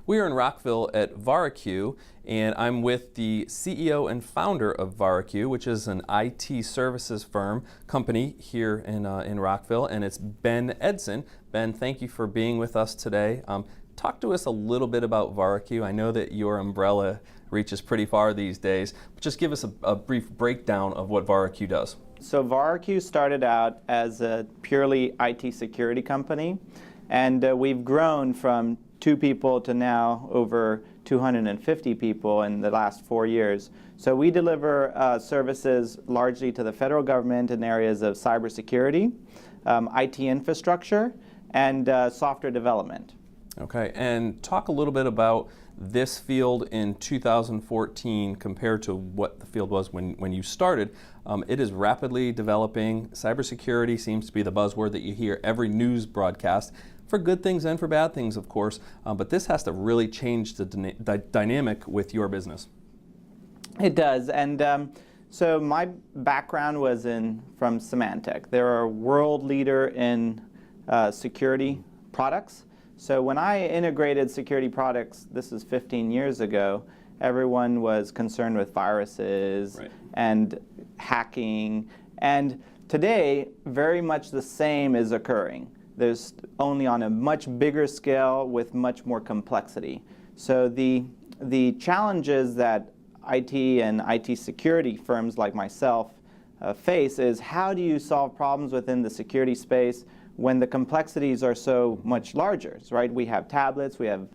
We are in Rockville at VARiQ, and I'm with the CEO and founder of VARiQ, which is an IT services company here in Rockville, and it's Ben Edson. Ben, thank you for being with us today. Talk to us a little bit about VARiQ. I know that your umbrella reaches pretty far these days, but just give us a brief breakdown of what VARiQ does. So VARiQ started out as a purely IT security company, and we've grown from 2 people to now over 250 people in the last 4 years. So we deliver services largely to the federal government in areas of cybersecurity, IT infrastructure, and software development. Okay, and talk a little bit about this field in 2014 compared to what the field was when you started. It is rapidly developing. Cybersecurity seems to be the buzzword that you hear every news broadcast, for good things and for bad things, of course, but this has to really change the dynamic with your business. It does, and so my background was from Symantec. They're a world leader in security products. So when I integrated security products, this is 15 years ago, everyone was concerned with viruses and hacking. And today, very much the same is occurring. There's only on a much bigger scale with much more complexity. So the challenges that IT and IT security firms like myself face is, how do you solve problems within the security space when the complexities are so much larger, right? We have tablets, we have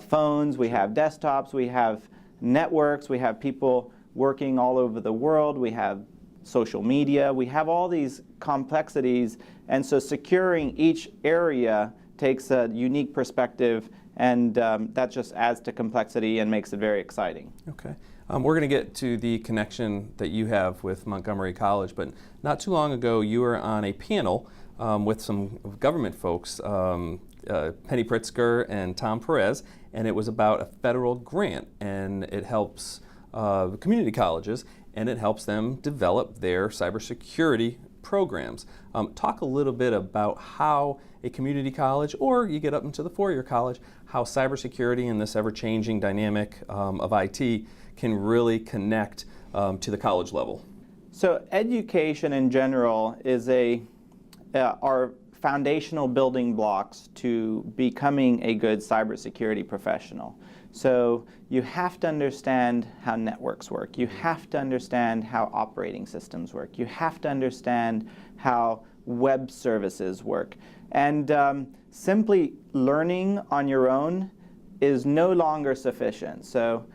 phones, we have desktops, we have networks, we have people working all over the world, we have social media, we have all these complexities, and so securing each area takes a unique perspective, and that just adds to complexity and makes it very exciting. Okay. We're going to get to the connection that you have with Montgomery College, but not too long ago you were on a panel with some government folks, Penny Pritzker and Tom Perez, and it was about a federal grant, and it helps community colleges, and it helps them develop their cybersecurity programs. Talk a little bit about how a community college, or you get up into the four-year college, how cybersecurity and this ever-changing dynamic of IT can really connect to the college level. So education in general is are foundational building blocks to becoming a good cybersecurity professional. So you have to understand how networks work. You have to understand how operating systems work. You have to understand how web services work. And simply learning on your own is no longer sufficient. So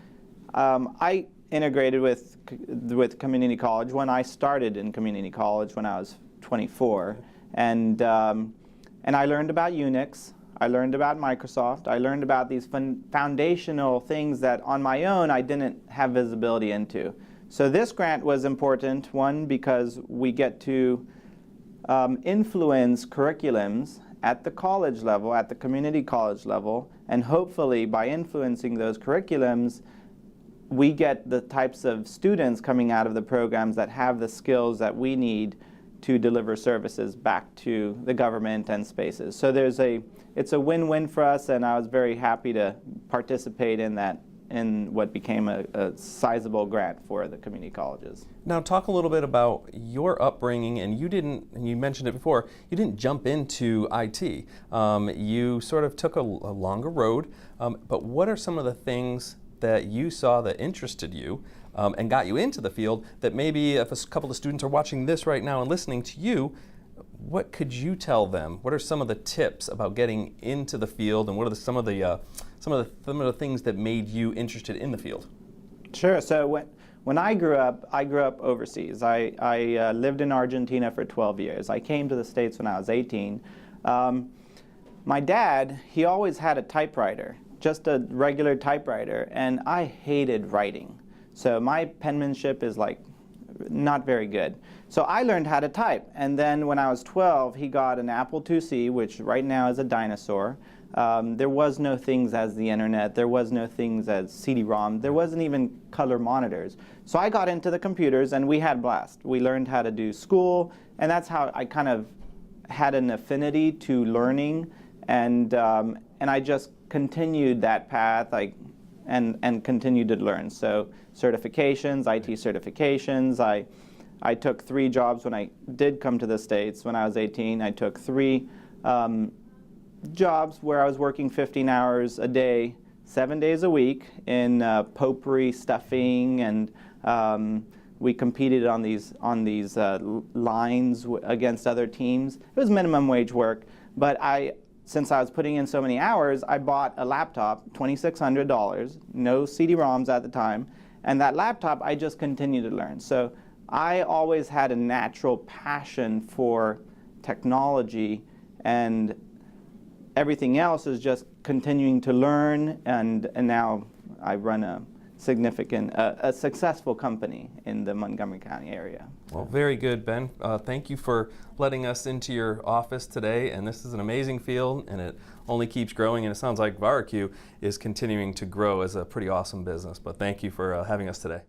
I integrated with community college when I started in community college when I was 24. And I learned about Unix, I learned about Microsoft, I learned about these foundational things that on my own I didn't have visibility into. So this grant was important, one, because we get to influence curriculums at the college level, at the community college level, and hopefully by influencing those curriculums, we get the types of students coming out of the programs that have the skills that we need to deliver services back to the government and spaces. So it's a win-win for us, and I was very happy to participate in that, in what became a sizable grant for the community colleges. Now talk a little bit about your upbringing, and you mentioned it before, you didn't jump into IT. You sort of took a longer road, but what are some of the things that you saw that interested you and got you into the field that maybe if a couple of students are watching this right now and listening to you, what could you tell them? What are some of the tips about getting into the field, and what are some of the things that made you interested in the field? Sure. So when I grew up overseas. I lived in Argentina for 12 years. I came to the States when I was 18. My dad, he always had a typewriter, just a regular typewriter, and I hated writing. So my penmanship is like not very good. So I learned how to type, and then when I was 12, he got an Apple IIc, which right now is a dinosaur. There was no things as the internet, there was no things as CD-ROM, there wasn't even color monitors. So I got into the computers and we had blast. We learned how to do school, and that's how I kind of had an affinity to learning and I just continued that path. And continued to learn. So certifications, IT certifications. I took 3 jobs when I did come to the States when I was 18. I took 3 jobs where I was working 15 hours a day, 7 days a week in potpourri stuffing, and we competed on these lines against other teams. It was minimum wage work, but since I was putting in so many hours, I bought a laptop, $2,600, no CD-ROMs at the time, and that laptop I just continued to learn. So I always had a natural passion for technology, and everything else is just continuing to learn, and now I run a successful company in the Montgomery County area. Well, very good, Ben. Thank you for letting us into your office today, and this is an amazing field, and it only keeps growing, and it sounds like VARiQ is continuing to grow as a pretty awesome business, but thank you for having us today.